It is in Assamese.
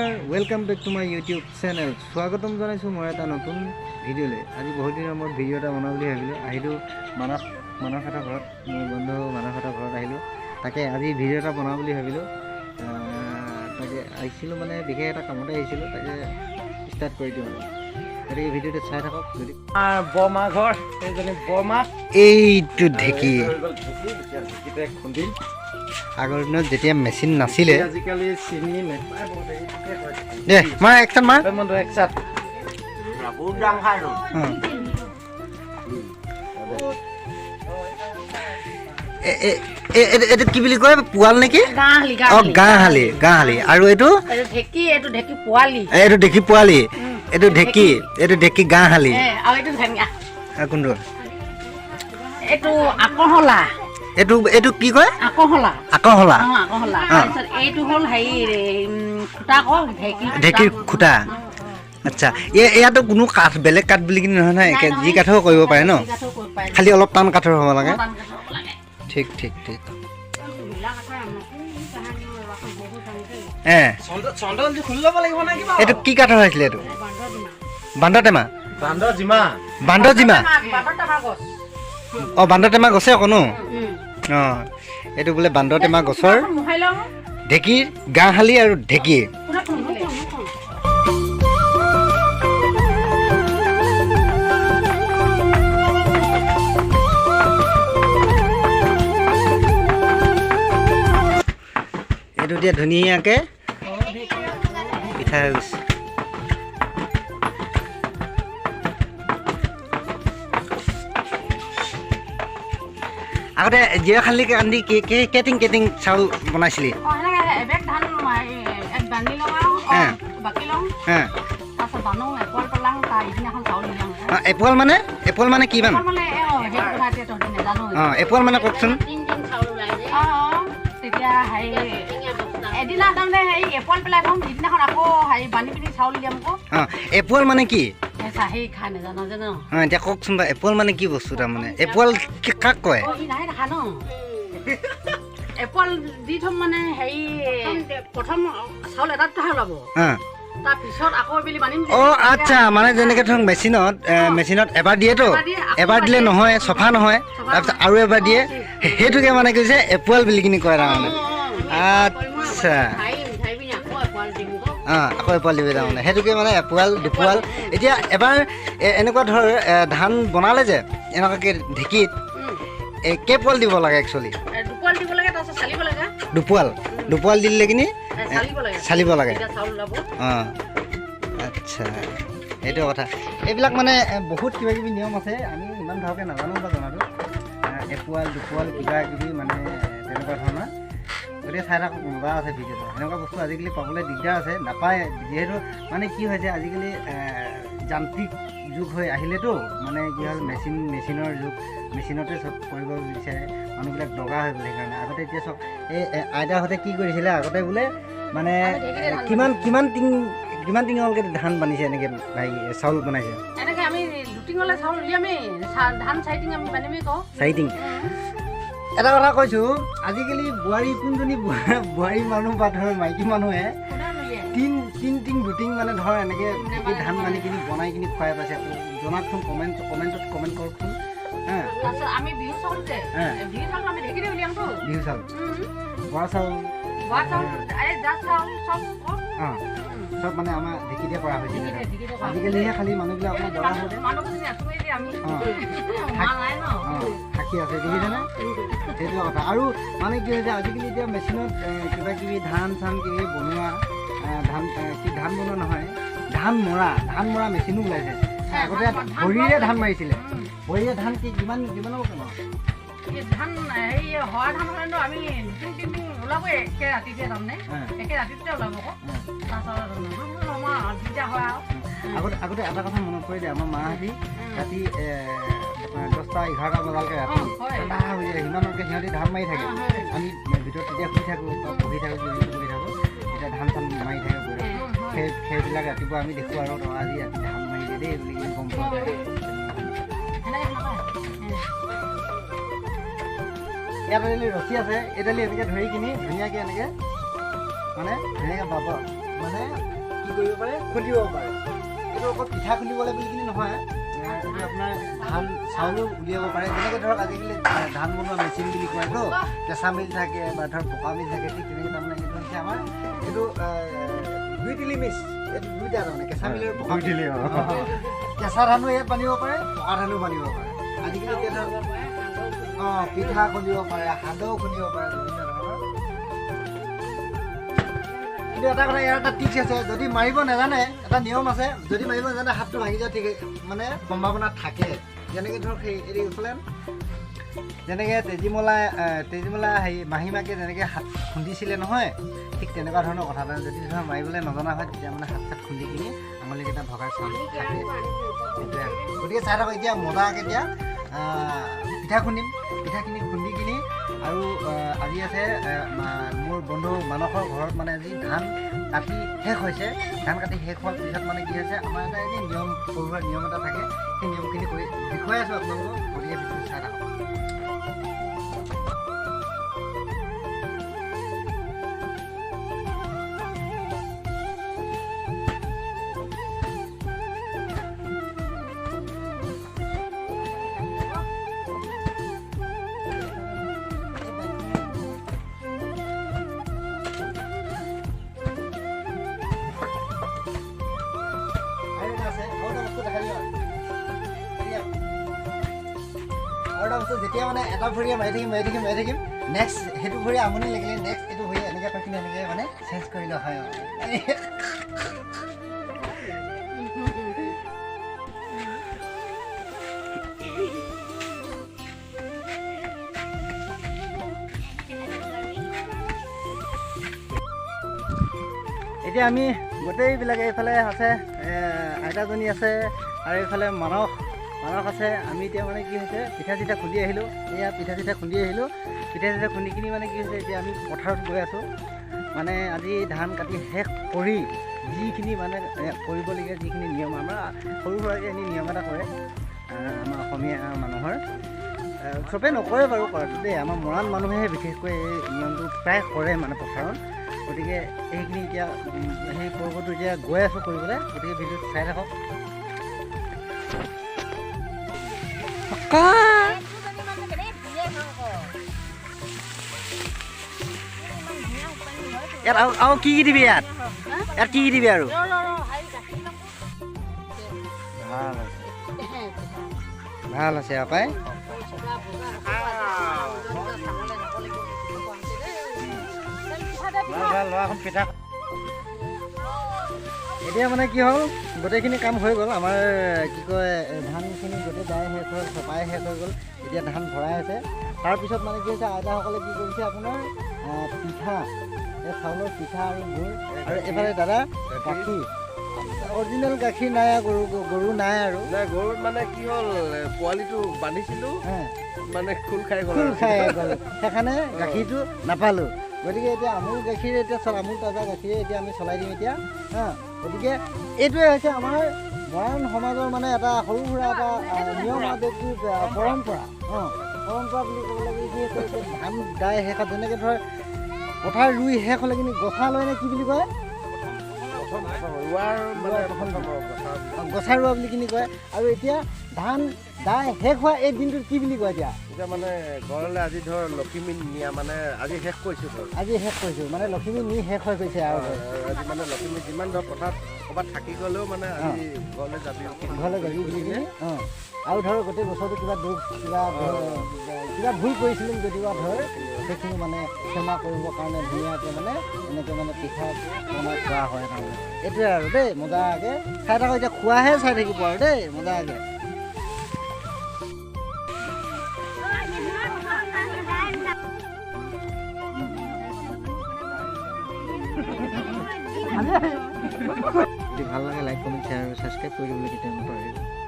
নমস্কাৰ, welcome back to my YouTube channel. স্বাগতম জনাইছোঁ মই এটা নতুন ভিডিঅ'লৈ। আজি বহুত দিনৰ মূৰত ভিডিঅ' এটা বনাওঁ বুলি ভাবিলোঁ। আহিলোঁ মানসহঁতৰ ঘৰত, মোৰ বন্ধু মানসহঁতৰ ঘৰত আহিলোঁ। তাকে আজি ভিডিঅ' এটা বনাওঁ বুলি ভাবিলোঁ। তাকে আহিছিলোঁ মানে বিশেষ এটা কামতে আহিছিলোঁ। তাকে ষ্টাৰ্ট কৰি দিওঁ আৰু গতিকে ভিডিঅ'টো চাই থাকক। যদি বৰমা ঘৰ এইজনী বৰমা এইটো ঢেঁকী খুন্দিল। আগৰ দিনত যেতিয়া মেচিন নাছিলে, আজিকালি চিনি দে মাৰ একচাট মাৰ এইটো কি বুলি কয়, পোৱাল নেকি? গাঁহালি আৰু এইটো ঢেঁকী পোৱালি, এইটো ঢেঁকী গাঁহালি। কোনটো এইটো কি কয়? আকহলা। ঢেঁকীৰ খুটা। আচ্ছা, ইয়াতো কোনো কাঠ, বেলেগ কাঠ বুলি কিনে নহয় নহয়, যি কাঠো কৰিব পাৰে ন, খালি অলপ টান কাঠৰ হ'ব লাগে। ঠিক এইটো কি কাঠৰ হৈছিলে? এইটো বান্দৰটেমা। বান্দৰটেমা গছে আকৌ ন? এইটো বোলে বান্দৰটেমা গছৰ ঢেঁকীৰ গাঁহালি আৰু ঢেঁকী। এইটো এতিয়া ধুনীয়াকৈ পিঠা হৈ গৈছে। আগতে জিৰা খালি কান্দি কেটিং চাউল বনাইছিলি? এপোৱাল মানে কি মানে? এপোৱাল মানে কওকচোন। এপোৱাল মানে কি? এতিয়া কওকচোন বাৰু, এপোৱাল মানে কি বস্তু? তাৰমানে এপোৱাল কাক কয়? এপল দি থম মানে হেৰি প্ৰথম চাউল এটাত ওলাব, তাৰপিছত আকৌ এবেলি বানিম। আচ্ছা, মানে যেনেকৈ ধৰক মেচিনত এবাৰ দিয়েতো, এবাৰ দিলে নহয়, চফা নহয়, তাৰপিছত আৰু এবাৰ দিয়ে, সেইটোকে মানে কৈছে এপোৱাল বুলি কিনি কয় তাৰমানে। আচ্ছা, আকৌ এপোৱাল দিবি তাৰমানে, সেইটোকে মানে এপোৱাল দুপোৱাল। এতিয়া এবাৰ এনেকুৱা ধৰ ধান বনালে যে এনেকুৱাকৈ ঢেঁকীত কেইপোৱাল দিব লাগে? একচুৱেলি দুপোৱাল দিলে কিনি চালিব লাগে। আচ্ছা, সেইটো কথা। এইবিলাক মানে বহুত কিবা কিবি নিয়ম আছে, আমি ইমান ভালকৈ নাজানো বা জনাটো। এপোৱাল দুপোৱাল কিবা কিবি মানে তেনেকুৱা ধৰণৰ। গতিকে চাই থাকক, মজা আছে ভিডিঅ'টো। এনেকুৱা বস্তু আজিকালি পাবলৈ দিগদাৰ আছে, নাপায়। যিহেতু মানে কি হৈছে, আজিকালি যান্ত্ৰিক যুগ হৈ আহিলেতো, মানে কি হ'ল মেচিনৰ যুগ, মেচিনতে চব কৰিব বিচাৰে মানুহবিলাক, দগা হৈ গ'ল সেইকাৰণে। আগতে এতিয়া চব এই আইতাহঁতে কি কৰিছিলে, আগতে বোলে মানে কিমান টিঙলৈকে ধান বানিছে, এনেকৈ চাউল বনাইছে? চাৰিটিং। এটা কথা কৈছোঁ, আজিকালি কোনজনী বোৱাৰী মানুহ বা ধৰ মাইকী মানুহে তিন দুটিং মানে ধৰ এনেকৈ ধান বানি কিনি বনাই কিনি খুৱাই পাইছে। জনাকচোন, কমেণ্টত কমেণ্ট কৰকচোন। বিহু চাউল, বৰা চাউল, চব মানে আমাৰ ঢেঁকীতে কৰা হৈছিলে। আজিকালিহে খালি মানুহবিলাক অকণমান দৰা হৈ থাকি আছে, দেখিছেনে? সেইটো কথা। আৰু মানে কি হৈছে, আজিকালি এতিয়া মেচিনত কিবা কিবি ধান কিবি বনোৱা, ধান বনোৱা নহয়, ধান মৰা মেচিনো ওলাইছে। আগতে ভৰিৰে ধান মাৰিছিলে। ভৰিৰে ধান কিমানৰ ধান হেৰি হোৱা ধান হ'লেতো আমি 2-3 দিন ওলাবই একে ৰাতিতে, তাৰমানে একে ৰাতিতে ওলাব আকৌ। আগতে এটা কথা মনত পৰি যায়, আমাৰ মাহঁতি ৰাতি 10টা 11টা বজালৈকে ৰাতি ঠাণ্ডা হৈ যায়, সিমানলৈকে সিহঁতি ধান মাৰি থাকে। আমি ভিতৰত তেতিয়া শুই থাকোঁ, পঢ়ি থাকোঁ, তেতিয়া ধান মাৰি থাকে। সেইবিলাক ৰাতিপুৱা আমি দেখোঁ আৰু আজি ৰাতি ধান মাৰি দিয়ে দেই বুলি গম পোৱা যায়। ইয়াত এডালি ৰছী আছে, এডালি এনেকৈ ধৰি কিনি ধুনীয়াকৈ এনেকৈ মানে ধুনীয়াকৈ মানে কি কৰিব পাৰে খুন্দিব পাৰে এইটো অকল পিঠা খুন্দিবলৈ বুলি কিনি নহয় এইটো আপোনাৰ ধান চাউলো উলিয়াব পাৰে যেনেকৈ ধৰক আজিকালি ধান বনোৱা মেচিন বুলি কয়তো কেঁচা মিল থাকে বা ধৰক পকা মিল থাকে ঠিক তেনেকৈ তাৰমানে এইটো হৈছে আমাৰ এইটো দুই তিলি মিক্স এইটো দুইটা তাৰমানে কেঁচা মিলৰ পকা মিল কেঁচা ধানো ইয়াত বান্ধিব পাৰে পকা ধানো বান্ধিব পাৰে আজিকালি এতিয়া ধৰক পিঠা খুন্দিব পাৰে সান্দহও খুন্দিব পাৰে বিভিন্ন ধৰণৰ কিন্তু এটা কথা ইয়াৰ এটা টিপছ আছে যদি মাৰিব নাজানে এটা নিয়ম আছে যদি মাৰিব নাজানে হাতটো ভাঙি যোৱা ঠিক মানে সম্ভাৱনা থাকে যেনেকৈ ধৰক সেই এইফালে যেনেকৈ তেজীমলা হেৰি মাহীমাকে যেনেকৈ হাত খুন্দিছিলে নহয় ঠিক তেনেকুৱা ধৰণৰ কথা এটা যদি ধৰক মাৰিবলৈ নজনা হয় তেতিয়া মানে হাত চাত খুন্দি কিনি আঙুলিকেইটা ভগাই চাউল থাকে সেইটোৱে গতিকে চাই থাকক এতিয়া মজাকৈ এতিয়া পিঠা খুন্দিম পিঠাখিনি খুন্দি কিনি আৰু আজি আছে মোৰ বন্ধু মানসৰ ঘৰত মানে আজি ধান কাটি শেষ হৈছে ধান কাটি শেষ হোৱাৰ পিছত মানে কি হৈছে আমাৰ এটা এনে নিয়ম সৰু সুৰা নিয়ম এটা থাকে সেই নিয়মখিনি কৰি দেখুৱাই আছোঁ আপোনালোকক গতিকে ভিডিঅ'টো চাই থাকক যেতিয়া মানে এটা ভৰিয়ে মাৰি থাকিম নেক্সট সেইটো ভৰি আমনি লাগিলে নেক্সট এইটো ভৰি এনেকৈ কৰি কিনে এনেকৈ মানে চেঞ্জ কৰি লোৱা হয় এতিয়া আমি গোটেইবিলাকে এইফালে আছে আইতাজনী আছে আৰু এইফালে মানস আছে আমি এতিয়া মানে কি হৈছে পিঠা চিঠা খুন্দি আহিলোঁ এয়া পিঠা চিঠা খুন্দি কিনি মানে কি হৈছে এতিয়া আমি পথাৰত গৈ আছোঁ মানে আজি ধান কাটি শেষ কৰি যিখিনি মানে কৰিবলগীয়া যিখিনি নিয়ম আমাৰ সৰু সুৰাকৈ এনে নিয়ম এটা কৰে আমাৰ অসমীয়া মানুহৰ চবেই নকৰে বাৰু কৰাটো দেই আমাৰ মৰাণ মানুহেহে বিশেষকৈ এই নিয়মটো প্ৰায় কৰে মানে পথাৰত গতিকে এইখিনি এতিয়া সেই পৰ্বটো এতিয়া গৈ আছোঁ কৰিবলৈ গতিকে ভিডিঅ'টো চাই থাকক ইয়াত আৰু কি দিবি ইয়াত কি দিবি আৰু ভাল আছে পাই পিঠা এতিয়া মানে কি হ'ল গোটেইখিনি কাম হৈ গ'ল আমাৰ কি কয় ধানখিনি গোটেই দাই শেষ হ'ল চপাই শেষ হৈ গ'ল এতিয়া ধান ভৰাই আছে তাৰপিছত মানে কি হৈছে আইতাসকলে কি কৰিছে আপোনাৰ পিঠা এই চাউলৰ পিঠা আৰু গুড় আৰু এইফালে দাদা গাখীৰ অৰিজিনেল গাখীৰ নাই গৰু নাই আৰু গৰুত মানে কি হ'ল পোৱালিটো বান্ধিছিলোঁ মানে খোল খাই গ'ল সেইকাৰণে গাখীৰটো নাপালোঁ গতিকে এতিয়া আমুল গাখীৰ এতিয়া আমুল তাজা গাখীৰে এতিয়া আমি চলাই দিম এতিয়া গতিকে এইটোৱে হৈছে আমাৰ মৰাণ সমাজৰ মানে এটা সৰু সুৰা এটা নিয়ম পৰম্পৰা বুলি ক'ব লাগে যিহেতু ধান দাই শেষত যেনেকৈ ধৰ পথাৰ ৰুই শেষ হ'লে কিন্তু গছা লয় নে কি বুলি কয় গছা ৰোৱা বুলি কিনি কয় আৰু এতিয়া ধান দাই শেষ হোৱা এই দিনটোত কি বুলি কয় এতিয়া মানে ঘৰলৈ আজি ধৰ লখিমী নিয়া মানে আজি শেষ কৰিছোঁ মানে লখিমী নি শেষ হৈ গৈছে আৰু আজি মানে লখিমী যিমান ধৰ পথাৰত ক'ৰবাত থাকি গ'লেও মানে আজি ঘৰলৈ যাবি বুলি কিনি আৰু ধৰ গোটেই বছৰটো কিবা দুখ কিবা ভুল কৰিছিলোঁ যদিও ধৰ সেইখিনি মানে ক্ষমা কৰিবৰ কাৰণে ধুনীয়াকৈ মানে এনেকৈ মানে পিঠা বনাই খোৱা হয় তাৰমানে এইটোৱে আৰু দেই মজাকৈ খাই থাকোঁ এতিয়া খোৱাহে চাই থাকিব আৰু দেই মজাকৈ যদি ভাল লাগে লাইক কমেণ্ট শ্বেয়াৰ আৰু ছাবস্ক্ৰাইব কৰি দিবলৈ কেতিয়াও নকৰিব